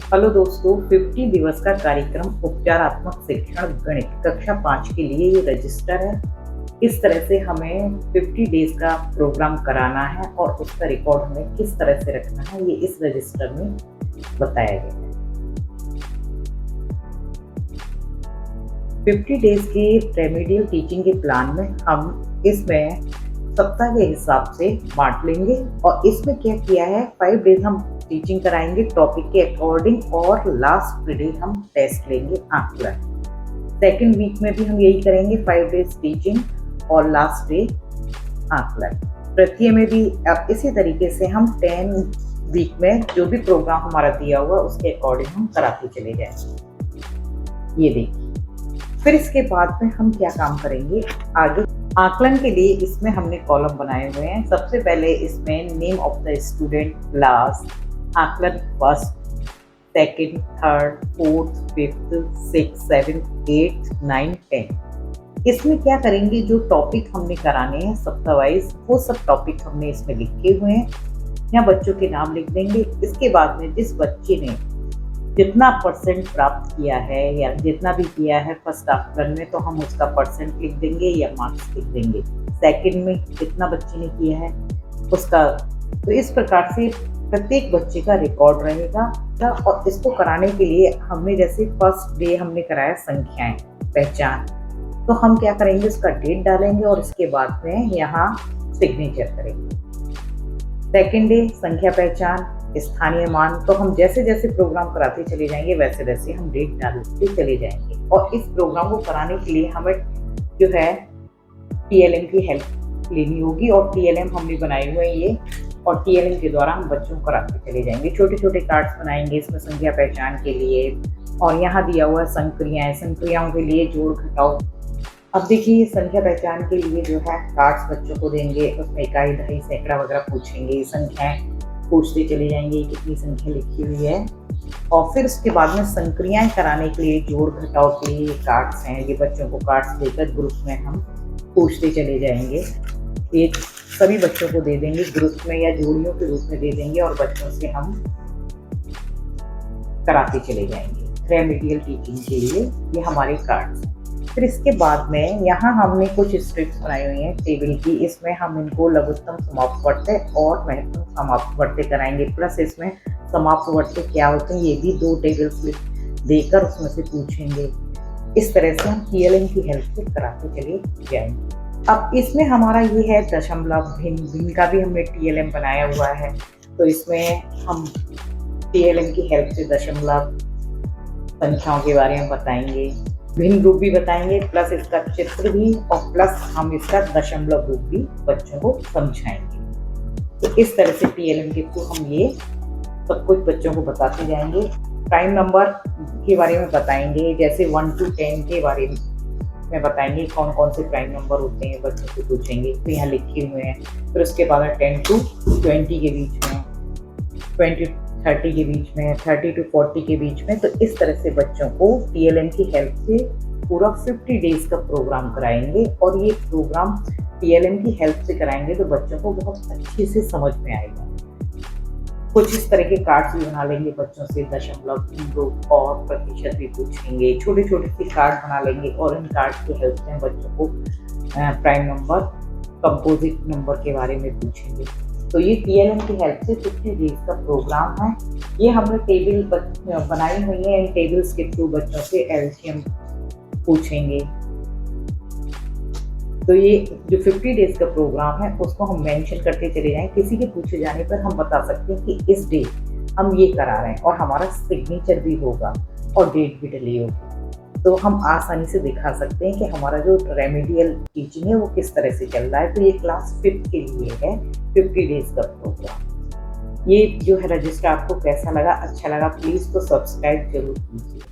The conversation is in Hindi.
हेलो दोस्तों, 50 दिवस का कार्यक्रम उपचारात्मक शिक्षण गणित कक्षा 5 के लिए ये रजिस्टर है। इस तरह से हमें 50 डेज का प्रोग्राम कराना है और उसका रिकॉर्ड हमें किस तरह से रखना है, ये इस रजिस्टर में बताया गया है। 50 डेज के रेमेडियल टीचिंग के प्लान में हम इसमें सप्ताह के हिसाब से बांट लेंगे और इसमें क्या किया है, 5 डेज हम टीचिंग कराएंगे टॉपिक के अकॉर्डिंग और लास्ट डे हम टेस्ट लेंगे आकलन। सेकेंड वीक में भी हम यही करेंगे, 5 डेज टीचिंग और लास्ट डे आकलन। तृतीय में भी अब इसी तरीके से हम 10 वीक में जो भी प्रोग्राम हमारा दिया हुआ उसके अकॉर्डिंग हम कराते चले जाएंगे। ये देखिए, फिर इसके बाद में हम क्या काम करेंगे आगे। आकलन के लिए इसमें हमने कॉलम बनाए हुए हैं। सबसे पहले इसमें name of the student, class, आकलन first, second, third, fourth, fifth, six, seventh, eighth, 9, 10। इसमें क्या करेंगे, जो टॉपिक हमने कराने हैं सप्ताह वाइज वो सब टॉपिक हमने इसमें लिखे हुए हैं। यहाँ बच्चों के नाम लिख देंगे। इसके बाद में जिस बच्चे ने जितना परसेंट प्राप्त किया है या जितना भी किया है फर्स्ट आकलन में, तो हम उसका परसेंट लिख देंगे या मार्क्स लिख देंगे। सेकंड में जितना बच्चे ने किया है उसका, तो इस प्रकार से प्रत्येक बच्चे का रिकॉर्ड रहेगा। और इसको कराने के लिए हमने जैसे फर्स्ट डे हमने कराया संख्याएं पहचान, तो हम क्या करेंगे, उसका डेट डालेंगे और इसके बाद में यहाँ सिग्नेचर करेंगे। सेकेंड डे संख्या पहचान स्थानीय मान, तो हम जैसे जैसे प्रोग्राम कराते चले जाएंगे वैसे वैसे हम डेट डालते चले जाएंगे। और इस प्रोग्राम को कराने के लिए हमें जो है TLM की हेल्प लेनी होगी और TLM हमने बनाए हुए हैं ये, और TLM के द्वारा हम बच्चों को कराते चले जाएंगे। छोटे छोटे कार्ड्स बनाएंगे इसमें संख्या पहचान के लिए, और यहाँ दिया हुआ है संक्रियाएं, संक्रियाओं के लिए जोड़ घटाओ। अब देखिए, संख्या पहचान के लिए जो है कार्ड्स बच्चों को देंगे, उसमें इकाई, दहाई, सैकड़ा वगैरह पूछेंगे, संख्याएं पूछते चले जाएंगे कितनी संख्या लिखी हुई है। और फिर उसके बाद में संक्रियाएं कराने के लिए जोड़ घटाव के लिए कार्ड्स हैं, ये बच्चों को कार्ड्स देकर ग्रुप में हम पूछते चले जाएंगे। ये सभी बच्चों को दे देंगे ग्रुप में या जोड़ियों के रूप में दे देंगे और बच्चों से हम कराते चले जाएंगे रेमेडियल टीचिंग के लिए। ये हमारे कार्ड्स। फिर इसके बाद में यहाँ हमने कुछ स्ट्रिप्स बनाई हुई हैं टेबल की, इसमें हम इनको लघुत्तम समाप्त वर्त्य और महत्तम समाप्त वर्त्य कराएंगे। प्लस इसमें समाप्त वर्त्य क्या होते हैं ये भी 2 टेबल स्लिप देकर उसमें से पूछेंगे। इस तरह से हम TLM की हेल्प से कराते चले जाएंगे। अब इसमें हमारा ये है दशमलव, भिन्न का भी हमने TLM बनाया हुआ है, तो इसमें हम TLM की हेल्प से दशमलव संख्याओं के बारे में बताएंगे, भिन्न रूप भी बताएंगे, प्लस इसका चित्र भी, और प्लस हम इसका दशमलव रूप भी बच्चों को समझाएंगे। तो इस तरह से TLM के थ्रू हम ये सब कुछ बच्चों को बताते जाएंगे। प्राइम नंबर के बारे में बताएंगे, जैसे 1 to 10 के बारे में बताएंगे, कौन कौन से प्राइम नंबर होते हैं बच्चों से पूछेंगे, तो यहाँ लिखे हुए हैं। फिर उसके बाद में 10 to 20 के बीच में, 20 30 के बीच में, 30 to 40 के बीच में। तो इस तरह से बच्चों को TLM की हेल्प से पूरा 50 डेज का प्रोग्राम कराएंगे, और ये प्रोग्राम TLM की हेल्प से कराएंगे तो बच्चों को बहुत अच्छे से समझ में आएगा। कुछ इस तरह के कार्ड्स भी बना लेंगे बच्चों से, दशमलव, रूप और प्रतिशत भी पूछेंगे। छोटे छोटे से कार्ड बना लेंगे और इन कार्ड की हेल्प से बच्चों को प्राइम नंबर, कंपोजिट नंबर के बारे में पूछेंगे। तो ये TLM की हेल्प से 50 डेज का प्रोग्राम है। ये हमने टेबल बनाई हुई है, इन टेबल्स के थ्रू बच्चों से LCM पूछेंगे। तो ये जो 50 डेज का प्रोग्राम है उसको हम मेंशन करते चले जाएं। किसी के पूछे जाने पर हम बता सकते हैं कि इस डे हम ये करा रहे हैं, और हमारा सिग्नेचर भी होगा और डेट भी डली होगी। तो हम आसानी से दिखा सकते हैं कि हमारा जो रेमेडियल टीचिंग है वो किस तरह से चल रहा है। तो ये क्लास 5 के लिए है 50 डेज का प्रोग्राम। ये जो है रजिस्टर आपको कैसा लगा, अच्छा लगा, प्लीज़ तो सब्सक्राइब जरूर कीजिए।